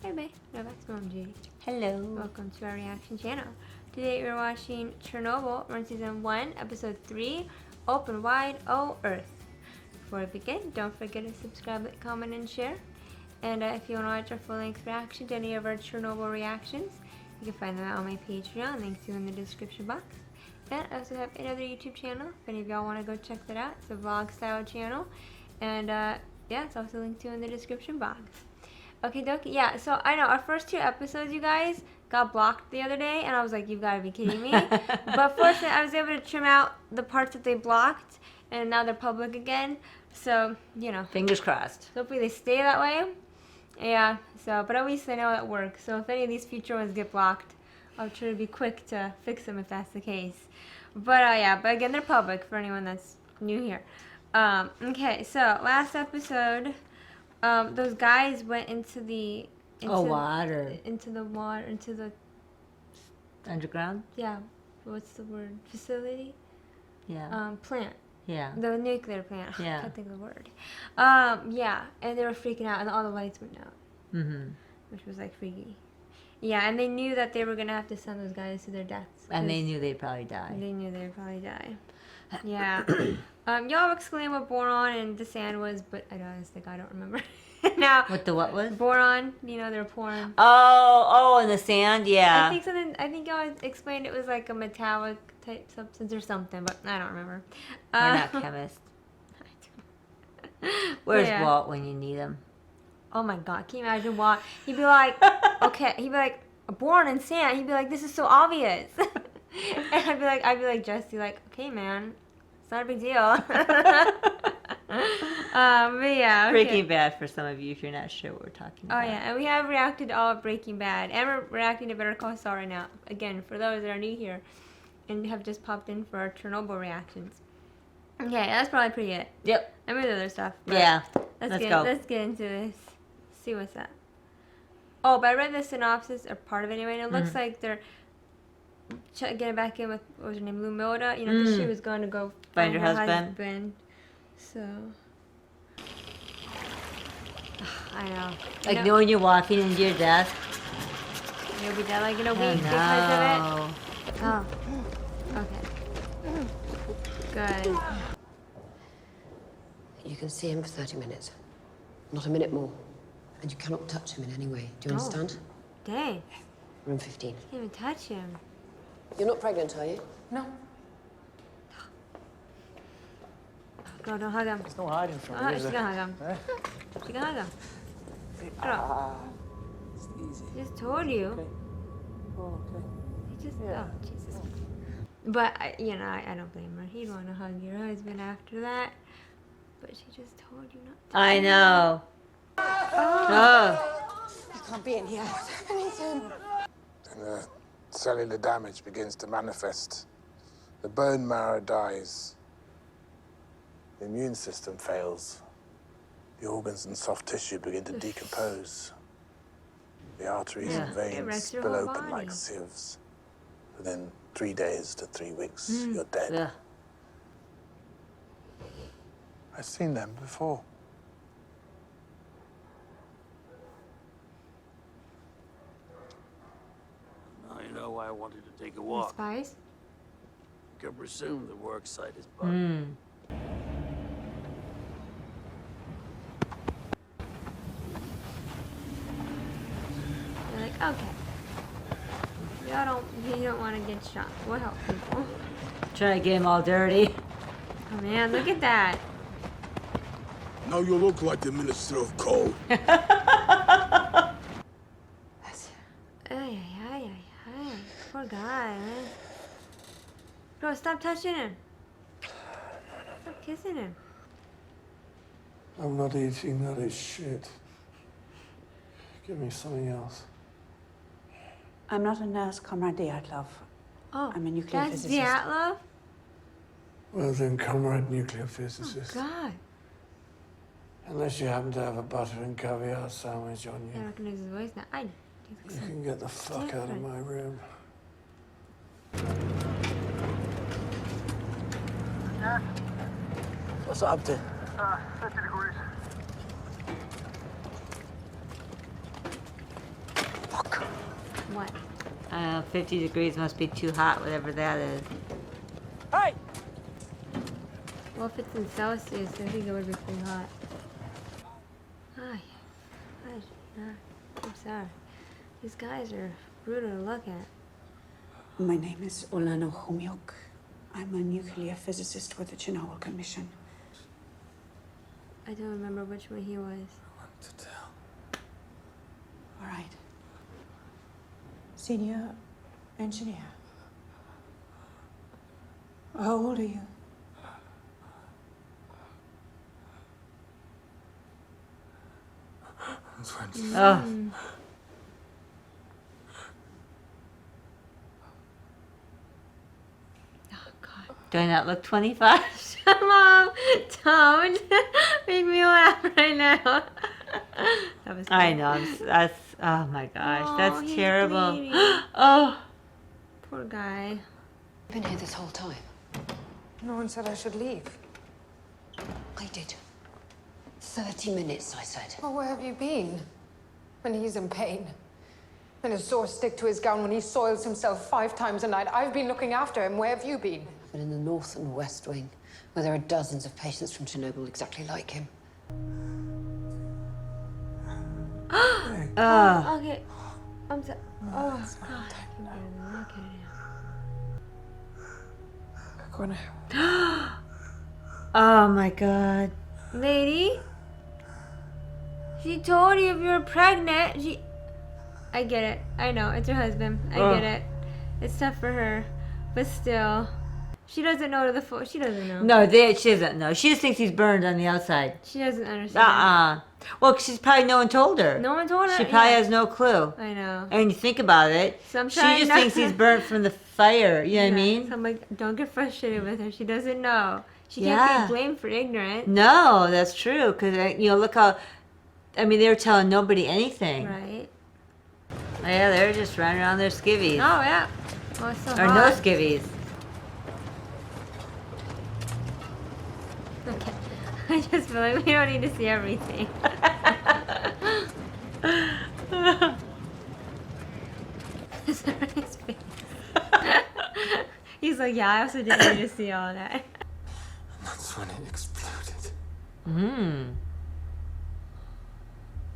Hey babe, no, that's Mom Judy. Hello. Welcome to our reaction channel. Today we're watching Chernobyl, run season 1, episode 3, Open Wide, Oh Earth. Before we begin, don't forget to subscribe, like, comment, and share. And if you want to watch our full-length reaction to any of our Chernobyl reactions, you can find them on my Patreon, links to in the description box. And I also have another YouTube channel, if any of y'all want to go check that out. It's a vlog style channel. And yeah, it's also linked to in the description box. Okay, dokie. Yeah, so I know our first 2 episodes, you guys, got blocked the other day, and I was like, you've got to be kidding me. But fortunately, I was able to trim out the parts that they blocked, and now they're public again. So, you know. Fingers crossed. Hopefully they stay that way. Yeah, so, but at least I know it works. So if any of these future ones get blocked, I'll try to be quick to fix them if that's the case. But yeah, but again, they're public for anyone that's new here. Okay, so last episode, those guys went into the water. Into the water, into the Underground? yeah, what's the word? Facility? Yeah. Plant. Yeah. The nuclear plant. Yeah. I can't think of the word. Yeah, and they were freaking out, and all the lights went out. Mm-hmm. Which was like freaky. Yeah, and they knew that they were gonna have to send those guys to their deaths. And they knew they'd probably die. They knew they'd probably die. Yeah. Y'all explain what boron and the sand was, but I don't remember. Now. What the what was? Boron. You know, they're pouring. Oh, in the sand. Yeah. I think y'all explained it was like a metallic type substance or something, but I don't remember. We're not chemists. Where's yeah. Walt when you need him? Oh my God! Can you imagine Walt? He'd be like, okay. He'd be like, boron and sand. He'd be like, this is so obvious. And I'd be like Jesse, like, okay, man, it's not a big deal. But yeah, okay. Breaking Bad for some of you if you're not sure what we're talking about. Oh yeah, and we have reacted to all of Breaking Bad, and we're reacting to Better Call Saul right now. Again, for those that are new here, and have just popped in for our Chernobyl reactions. Okay, that's probably pretty it. Yep. I mean, other stuff. Yeah. Let's go. Let's get into this. See what's up. Oh, but I read the synopsis, or part of it anyway, and it looks like they're getting back in with, what was her name, Lumilda, you know, because she was going to go find her husband. So, I know. Like knowing you're walking into your death. You'll be dead like in a week because of it. Oh, okay. Good. You can see him for 30 minutes. Not a minute more. And you cannot touch him in any way. Do you understand? Dang. Room 15. Can't even touch him. You're not pregnant, are you? No. Girl, don't hug him. There's no hiding from you, She's gonna hug him. She's gonna hug him. It's easy. He just told you. Okay. Oh, okay. He just, oh, Jesus. But, you know, I don't blame her. He'd want to hug your husband after that. But she just told you not to. I know. Oh. You can't be in here. What's happening to him? And the cellular damage begins to manifest. The bone marrow dies. The immune system fails. The organs and soft tissue begin to decompose. The arteries and It wrecks veins your spill whole open body. like sieves. Within 3 days to 3 weeks, you're dead. Ugh. I've seen them before. Now you know why I wanted to take a The walk. spies? You can presume the work site is bugged. They're like, okay. You don't want to get shot. We'll help people. Trying to get him all dirty. Oh man, look at that. Now you look like the Minister of Coal. Ay, ay, ay, ay. Poor guy, man. Bro, stop touching him. Stop kissing him. I'm not eating that is shit. Give me something else. I'm not a nurse, Comrade Dyatlov. Oh, I'm a nuclear that's physicist. Dyatlov? Well then, comrade nuclear physicist. Oh, God. Unless you happen to have a butter and caviar sandwich on I you, recognize his voice now. you can get the fuck out of my room. What's up to? 30 degrees. What? 50 degrees must be too hot, whatever that is. Hey! Well, if it's in Celsius, I think it would be pretty hot. Ay, I'm sorry. These guys are brutal to look at. My name is Olano Humyok. I'm a nuclear physicist with the Chernobyl Commission. I don't remember which one he was. What to tell? All right. Senior engineer. How old are you? I'm 20. Oh, Oh, God. do I not look 25? Mom, don't make me laugh right now. That was I good. know. That's. Oh my gosh, Oh, that's he's terrible. bleeding. Oh. Poor guy. I've been here this whole time. No one said I should leave. I did. 30 minutes, I said. Well, where have you been? When he's in pain. And his sores stick to his gown when he soils himself 5 times a night. I've been looking after him. Where have you been? I've been in the north and west wing, where there are dozens of patients from Chernobyl exactly like him. Okay. I'm sorry. Oh, God. Look at him. Go now. Oh my god. Lady? She told you if you were pregnant. I get it. I know. It's her husband. I get it. It's tough for her. But still. She doesn't know the full. She doesn't know. No, she doesn't know. She just thinks he's burned on the outside. She doesn't understand. Well, 'cause she's probably no one told her. No one told her. She probably yeah. has no clue. I know. And when you think about it, So I'm she trying just not thinks to- he's burnt from the fire. You know what I mean? So I'm like, don't get frustrated with her. She doesn't know. She Yeah. can't be blamed for ignorance. No, that's true. Because, look how, I mean, they were telling nobody anything. Right. Yeah, they're just running around their skivvies. Oh, yeah. Oh, it's so Or no hot. skivvies. Okay. I just feel like we don't need to see everything. Sorry, his face. He's like, yeah, I also didn't need to see all that. That's when it exploded. Hmm.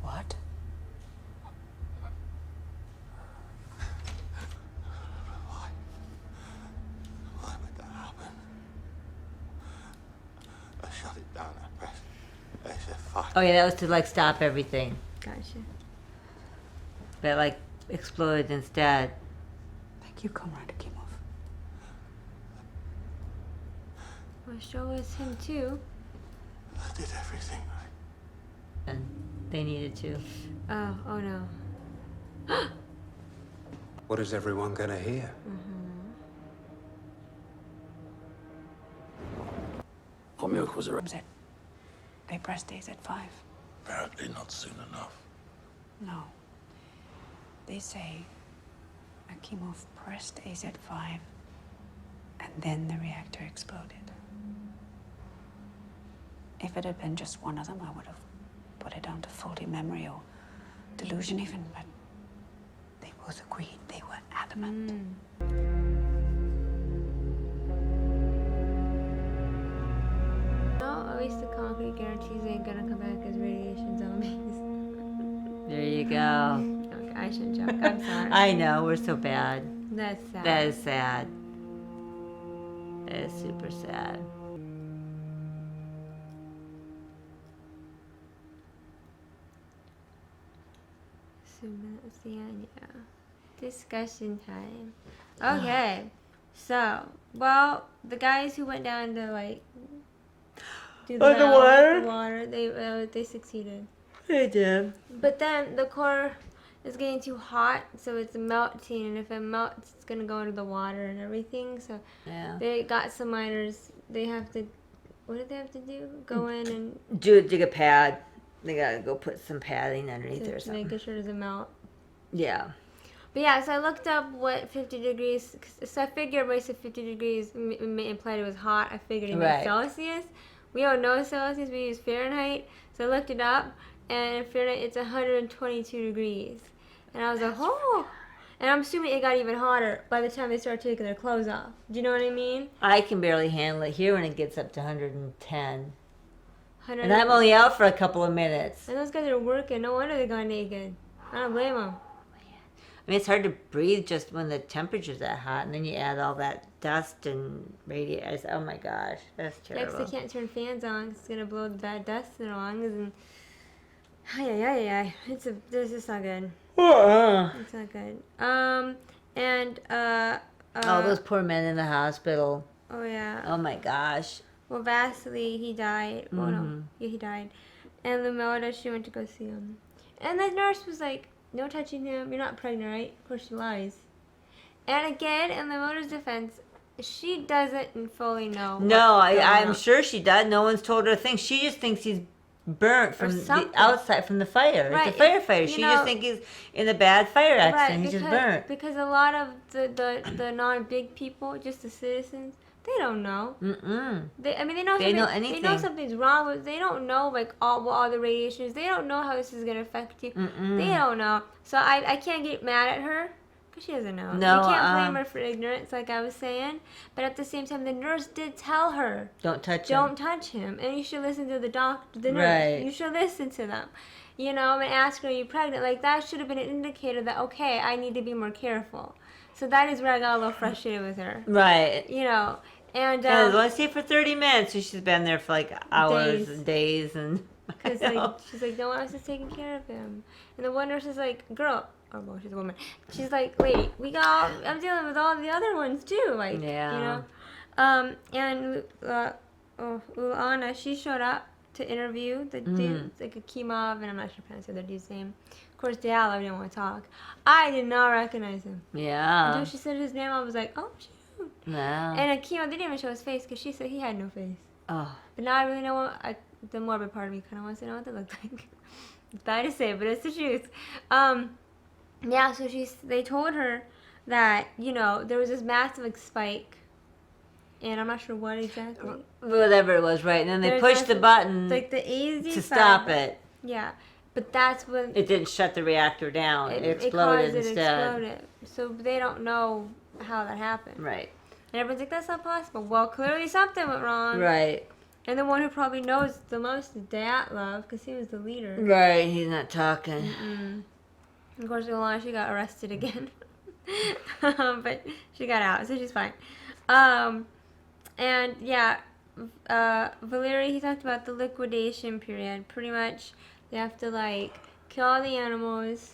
What? Why would that happen? I shut it down. I pressed SF5. Oh, yeah, that was to, stop everything. Gotcha. But, exploded instead. Thank you, Comrade Akimov. Well, show us him too. I did everything right. And they needed to. Oh no. What is everyone gonna hear? Homyuk was Was it? They pressed AZ5. Apparently not soon enough. No. They say Akimov pressed AZ5 and then the reactor exploded. If it had been just one of them, I would have put it down to faulty memory or delusion even, but they both agreed. They were adamant. No, at least the concrete guarantees they ain't gonna come back as radiation zombies. There you go. Okay, I shouldn't joke. I'm sorry. I know, we're so bad. That's sad. That is sad. That is super sad. Yeah. Discussion time. Okay. So, well, the guys who went down to do the water, they succeeded. They did. But then the core is getting too hot, so it's melting, and if it melts, it's gonna go into the water and everything. So Yeah. they got some miners. They have to. What did they have to do? Go in and Dig a pad. They gotta go put some padding underneath it or to something. make sure it doesn't melt. Yeah. But yeah, so I looked up what 50 degrees. So I figured when I said 50 degrees implied it was hot. I figured it meant Right. Celsius. We don't know Celsius. We use Fahrenheit. So I looked it up, and in Fahrenheit it's 122 degrees. And I was like, oh. And I'm assuming it got even hotter by the time they started taking their clothes off. Do you know what I mean? I can barely handle it here when it gets up to 110. 100 And I'm only out for a couple of minutes. And those guys are working. No wonder they got naked. I don't blame them. I mean, it's hard to breathe just when the temperature's that hot, and then you add all that dust and radiation. Oh my gosh, that's Yeah, terrible. 'cause they can't turn fans on. 'Cause it's gonna blow the bad dust in our lungs, and this is not good. It's not good. Oh, those poor men in the hospital. Oh yeah. Oh my gosh. Well, Vasily, he died. Oh no, yeah, he died. And Lumelda, she went to go see him, and the nurse was like, "No touching him. You're not pregnant, right?" Of course, she lies. And again, in Lumelda's defense, she doesn't fully know. No, I'm sure she does. No one's told her a thing. She just thinks he's burnt from the something. outside, from the fire. Right, It's a firefighter. you She know- just thinks he's in a bad fire accident. He's just burnt. Because a lot of the non-big people, just the citizens, they don't know. Mm-mm. They know They know something. They know anything. something's wrong, but they don't know like all the radiation is. They don't know how this is gonna affect you. Mm-mm. They don't know. So I can't get mad at her because she doesn't know. No, you can't blame her for ignorance, like I was saying. But at the same time, the nurse did tell her, Don't touch him. don't touch him, and you should listen to the doctor, the nurse. Right. You should listen to them. You know, and ask her, are you pregnant? Like that should have been an indicator that okay, I need to be more careful. So that is where I got a little frustrated with her. Right. You know. And I was only stay for 30 minutes, so she's been there for like hours Days. and days, and Because like she's like, no one else is taking care of him. And the one nurse is like, girl, or well, she's a woman. She's like, lady, I'm dealing with all the other ones too. Like, Yeah. you know. And Luana, she showed up to interview the dude, like Akimov, and I'm not sure if I pronounced the other dude's name. Of course, Diallo didn't want to talk. I did not recognize him. yeah, Until she said his name, I was like, oh, shoot. no. And Akimov, they didn't even show his face because she said he had no face. Oh, But now I really know the morbid part of me kind of wants to know what they look like. It's bad to say, but it's the truth. Yeah, so they told her that, you know, there was this massive like, spike, and I'm not sure what exactly. whatever it was, right? And then they There's pushed the massive- button Like the AZ to stop it. Yeah, but that's when It didn't shut the reactor down. It caused exploded it instead. exploded. So they don't know how that happened. Right. And everyone's like, that's not possible. Well, clearly something went wrong. Right. And the one who probably knows the most is Dyatlov, because he was the leader. Right. He's not talking. Of course, Ilana, she got arrested again. But she got out, so she's fine. And yeah, Valery, he talked about the liquidation period. Pretty much, they have to like kill all the animals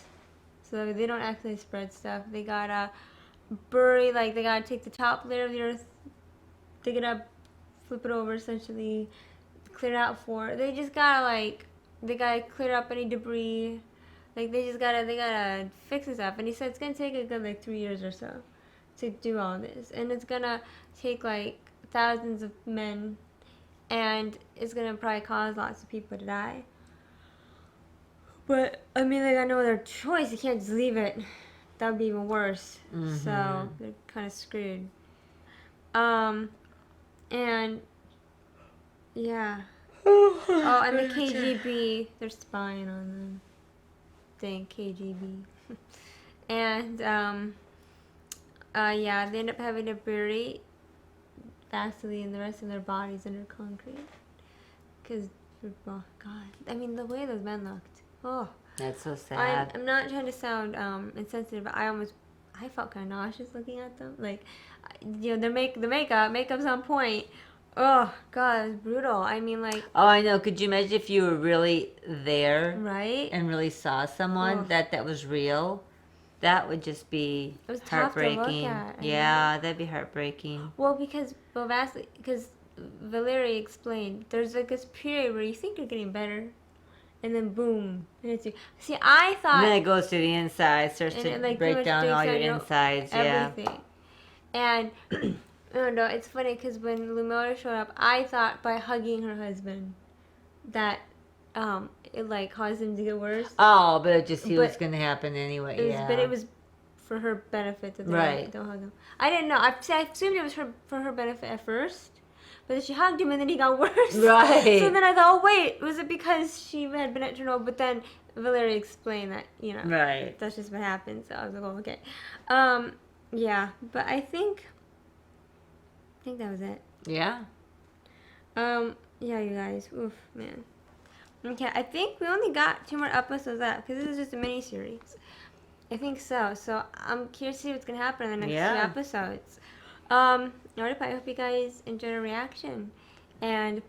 so that they don't actually spread stuff. They gotta bury, like they gotta take the top layer of the earth, dig it up, flip it over essentially, clear it out for. They just gotta like, they gotta clear up any debris. Like they gotta fix this up. And he said it's gonna take a good like 3 years or so to do all this, and it's gonna take like thousands of men, and it's gonna probably cause lots of people to die. But I mean, they got no other choice. You can't just leave it. That would be even worse. So they're kind of screwed. And yeah. Oh, and the KGB, they're spying on them. Dang KGB. And yeah, they end up having to bury Vasily and the rest of their bodies under concrete. Because, oh God, I mean the way those men looked. Oh. That's so sad. I'm not trying to sound insensitive, but I felt kind of nauseous looking at them. Like, you know, the makeup's on point. Oh God, it was brutal. I mean, like. Oh, I know. Could you imagine if you were really there, Right? and really saw someone Ugh. that was real? That would just be It was tough to look heartbreaking. at, I Yeah, that'd be heartbreaking. Well, because Valery explained, there's like this period where you think you're getting better, and then boom, and it's you. See, I thought. And then it goes to the inside, starts And to it, like, break pretty much down breaks all your down your- insides. Yeah. Everything. And I don't know, it's funny because when Lumelda showed up, I thought by hugging her husband that it like caused him to get worse. Oh, but it just he was But going to happen anyway. It was, yeah. But it was for her benefit that they Right. don't hug him. I didn't know. I assumed it was for her benefit at first, but then she hugged him and then he got worse. Right. So then I thought, oh wait, was it because she had been at Chernobyl? But then Valeria explained that, you know, Right. that's just what happened. So I was like, oh, okay. Yeah, but I think that was it. Yeah. Yeah, you guys. Oof, man. Okay, I think we only got 2 more episodes left because this is just a mini series. I think so. So I'm curious to see what's gonna happen in the next 2 episodes. Alright, I hope you guys enjoyed our reaction, and